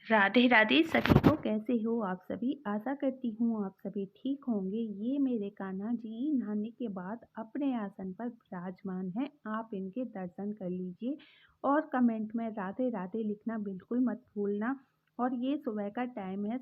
राधे राधे सभी को। कैसे हो आप सभी? आशा करती हूँ आप सभी ठीक होंगे। ये मेरे कान्हा जी नहाने के बाद अपने आसन पर विराजमान हैं। आप इनके दर्शन कर लीजिए और कमेंट में राधे राधे लिखना बिल्कुल मत भूलना। और ये सुबह का टाइम है।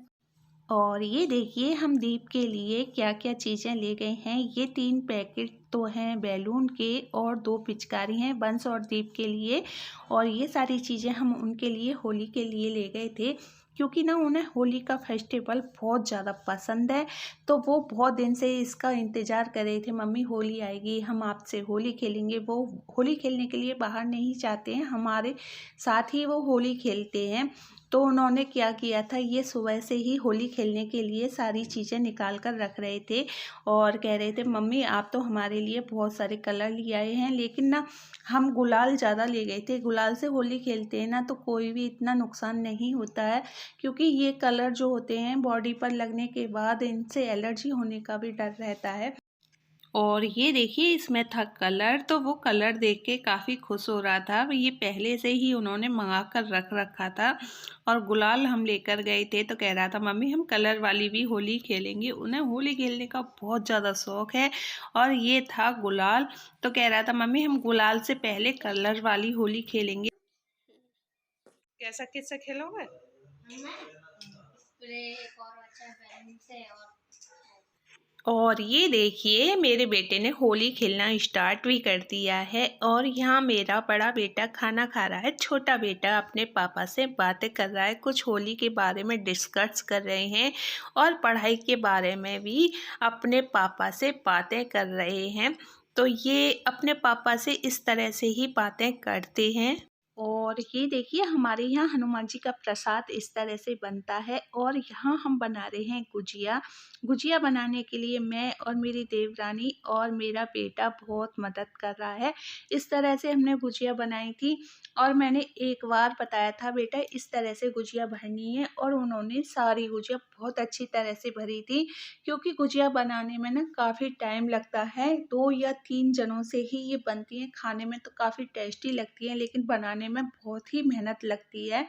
और ये देखिए हम दीप के लिए क्या क्या चीज़ें ले गए हैं। ये 3 पैकेट तो हैं बैलून के और 2 पिचकारी हैं बंस और दीप के लिए। और ये सारी चीज़ें हम उनके लिए होली के लिए ले गए थे, क्योंकि ना उन्हें होली का फेस्टिवल बहुत ज़्यादा पसंद है। तो वो बहुत दिन से इसका इंतज़ार कर रहे थे, मम्मी होली आएगी हम आपसे होली खेलेंगे। वो होली खेलने के लिए बाहर नहीं जाते हैं, हमारे साथ ही वो होली खेलते हैं। तो उन्होंने क्या किया था, ये सुबह से ही होली खेलने के लिए सारी चीज़ें निकाल कर रख रहे थे और कह रहे थे मम्मी आप तो हमारे लिए बहुत सारे कलर ले आए हैं, लेकिन ना हम गुलाल ज़्यादा ले गए थे। गुलाल से होली खेलते हैं ना तो कोई भी इतना नुकसान नहीं होता है, क्योंकि ये कलर जो होते हैं बॉडी पर लगने के बाद इनसे एलर्जी होने का भी डर रहता है। और ये देखिए इसमें था कलर, तो वो कलर देख के काफ़ी खुश हो रहा था। ये पहले से ही उन्होंने मंगा कर रख रखा था। और गुलाल हम लेकर गए थे तो कह रहा था मम्मी हम कलर वाली भी होली खेलेंगे। उन्हें होली खेलने का बहुत ज़्यादा शौक है। और ये था गुलाल, तो कह रहा था मम्मी हम गुलाल से पहले कलर वाली होली खेलेंगे। कैसा किससे खेलोगे? स्प्रे एक और अच्छा पेन से। और ये देखिए मेरे बेटे ने होली खेलना स्टार्ट भी कर दिया है। और यहाँ मेरा बड़ा बेटा खाना खा रहा है, छोटा बेटा अपने पापा से बातें कर रहा है, कुछ होली के बारे में डिस्कस कर रहे हैं और पढ़ाई के बारे में भी अपने पापा से बातें कर रहे हैं। तो ये अपने पापा से इस तरह से ही बातें करते हैं। और ये देखिए हमारे यहाँ हनुमान जी का प्रसाद इस तरह से बनता है। और यहाँ हम बना रहे हैं गुजिया। गुजिया बनाने के लिए मैं और मेरी देवरानी और मेरा बेटा बहुत मदद कर रहा है। इस तरह से हमने गुजिया बनाई थी और मैंने एक बार बताया था बेटा इस तरह से गुजिया भरनी है, और उन्होंने सारी गुजिया बहुत अच्छी तरह से भरी थी। क्योंकि गुजिया बनाने में ना काफ़ी टाइम लगता है, 2 या 3 जनों से ही ये बनती हैं। खाने में तो काफ़ी टेस्टी लगती हैं, लेकिन बनाने में बहुत ही मेहनत लगती है।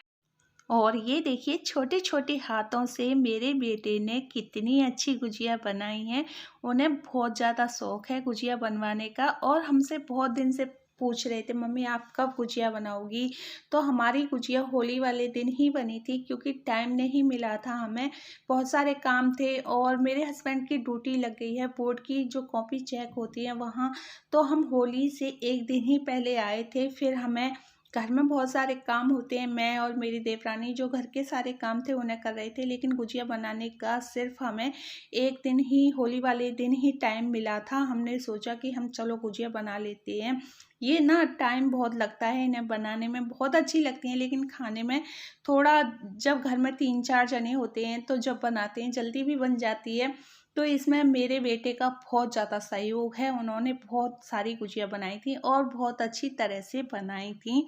और ये देखिए छोटे छोटे हाथों से मेरे बेटे ने कितनी अच्छी गुजिया बनाई हैं। उन्हें बहुत ज़्यादा शौक है गुजिया बनवाने का, और हमसे बहुत दिन से पूछ रहे थे मम्मी आप कब गुजिया बनाओगी। तो हमारी गुजिया होली वाले दिन ही बनी थी, क्योंकि टाइम नहीं मिला था हमें, बहुत सारे काम थे। और मेरे हस्बैंड की ड्यूटी लग गई है, बोर्ड की जो कॉपी चेक होती है वहाँ। तो हम होली से एक दिन ही पहले आए थे। फिर हमें घर में बहुत सारे काम होते हैं, मैं और मेरी देवरानी जो घर के सारे काम थे उन्हें कर रहे थे, लेकिन गुजिया बनाने का सिर्फ हमें एक दिन ही होली वाले दिन ही टाइम मिला था। हमने सोचा कि हम चलो गुजिया बना लेते हैं। ये ना टाइम बहुत लगता है, इन्हें बनाने में बहुत अच्छी लगती हैं लेकिन खाने में थोड़ा, जब घर में 3-4 जने होते हैं तो जब बनाते हैं जल्दी भी बन जाती है। तो इसमें मेरे बेटे का बहुत ज़्यादा सहयोग है, उन्होंने बहुत सारी गुजिया बनाई थी और बहुत अच्छी तरह से बनाई थी।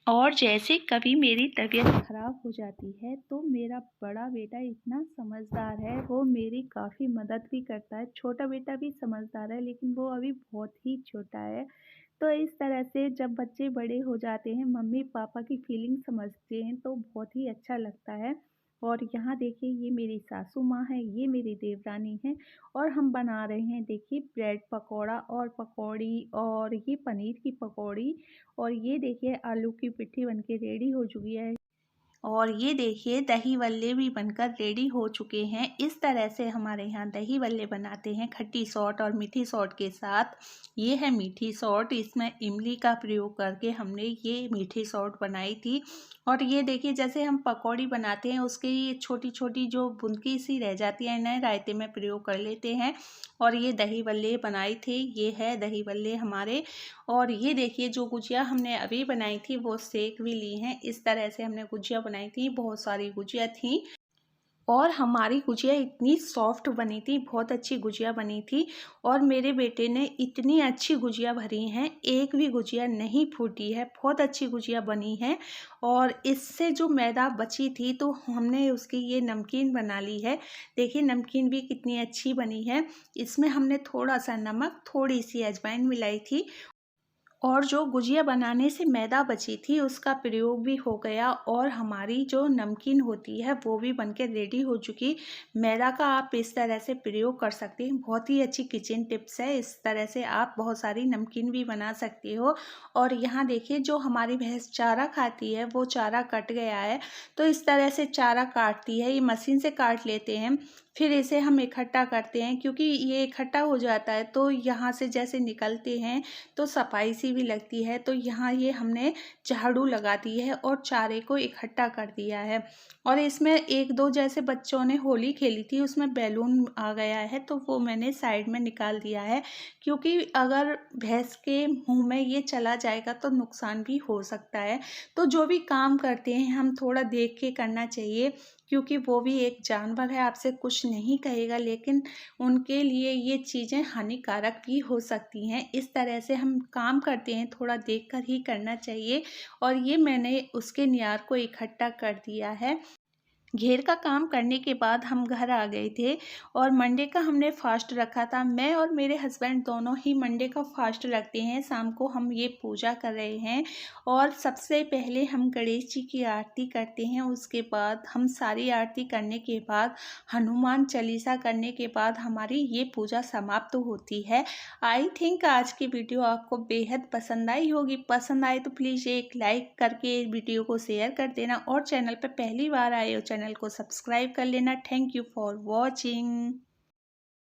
और जैसे कभी मेरी तबीयत ख़राब हो जाती है तो मेरा बड़ा बेटा इतना समझदार है, वो मेरी काफ़ी मदद भी करता है। छोटा बेटा भी समझदार है लेकिन वो अभी बहुत ही छोटा है। तो इस तरह से जब बच्चे बड़े हो जाते हैं, मम्मी पापा की फीलिंग समझते हैं तो बहुत ही अच्छा लगता है। और यहाँ देखिए ये मेरी सासू माँ है, ये मेरी देवरानी है, और हम बना रहे हैं देखिए ब्रेड पकौड़ा और पकौड़ी, और ये पनीर की पकौड़ी। और ये देखिए आलू की पिट्ठी बनके रेडी हो चुकी है। और ये देखिए दही वल्ले भी बनकर रेडी हो चुके हैं। इस तरह से हमारे यहाँ दही वल्ले बनाते हैं खट्टी सॉट और मीठी सॉट के साथ। ये है मीठी सॉट, इसमें इमली का प्रयोग करके हमने ये मीठी सॉट बनाई थी। और ये देखिए जैसे हम पकौड़ी बनाते हैं उसके ये छोटी छोटी जो बुंदकी सी रह जाती है, इन्हें रायते में प्रयोग कर लेते हैं। और ये दही वल्ले बनाए थे, ये है दही वल्ले हमारे। और ये देखिए जो गुजिया हमने अभी बनाई थी वो सेक भी ली हैं। इस तरह से हमने गुजिया बनाई थी, बहुत सारी गुजिया थी। और हमारी गुजिया इतनी सॉफ्ट बनी थी, बहुत अच्छी गुजिया बनी थी। और मेरे बेटे ने इतनी अच्छी गुजिया भरी हैं, एक भी गुजिया नहीं फूटी है, बहुत अच्छी गुजिया बनी है। और इससे जो मैदा बची थी तो हमने उसकी ये नमकीन बना ली है। देखिए नमकीन भी कितनी अच्छी बनी है। इसमें हमने थोड़ा सा नमक, थोड़ी सी अजवाइन मिलाई थी। और जो गुजिया बनाने से मैदा बची थी उसका प्रयोग भी हो गया और हमारी जो नमकीन होती है वो भी बनके रेडी हो चुकी। मैदा का आप इस तरह से प्रयोग कर सकते हैं, बहुत ही अच्छी किचन टिप्स है। इस तरह से आप बहुत सारी नमकीन भी बना सकते हो। और यहाँ देखिए जो हमारी भैंस चारा खाती है वो चारा कट गया है, तो इस तरह से चारा काटती है, ये मशीन से काट लेते हैं। फिर इसे हम इकट्ठा करते हैं, क्योंकि ये इकट्ठा हो जाता है तो यहाँ से जैसे निकलते हैं तो सफाई सी भी लगती है। तो यहाँ ये हमने झाड़ू लगा दी है और चारे को इकट्ठा कर दिया है। और इसमें एक दो जैसे बच्चों ने होली खेली थी उसमें बैलून आ गया है, तो वो मैंने साइड में निकाल दिया है, क्योंकि अगर भैंस के मुंह में ये चला जाएगा तो नुकसान भी हो सकता है। तो जो भी काम करते हैं हम थोड़ा देख के करना चाहिए, क्योंकि वो भी एक जानवर है, आपसे कुछ नहीं कहेगा, लेकिन उनके लिए ये चीज़ें हानिकारक भी हो सकती हैं। इस तरह से हम काम करते हैं थोड़ा देखकर ही करना चाहिए। और ये मैंने उसके नियार को इकट्ठा कर दिया है। घेर का काम करने के बाद हम घर आ गए थे और मंडे का हमने फास्ट रखा था। मैं और मेरे हस्बैंड दोनों ही मंडे का फास्ट रखते हैं। शाम को हम ये पूजा कर रहे हैं और सबसे पहले हम गणेश जी की आरती करते हैं। उसके बाद हम सारी आरती करने के बाद हनुमान चालीसा करने के बाद हमारी ये पूजा समाप्त होती है। आई थिंक आज की वीडियो आपको बेहद पसंद आई होगी। पसंद आए तो प्लीज़ एक लाइक करके वीडियो को शेयर कर देना और चैनल पर पहली बार आए हो चैनल को सब्सक्राइब कर लेना। Thank you for watching.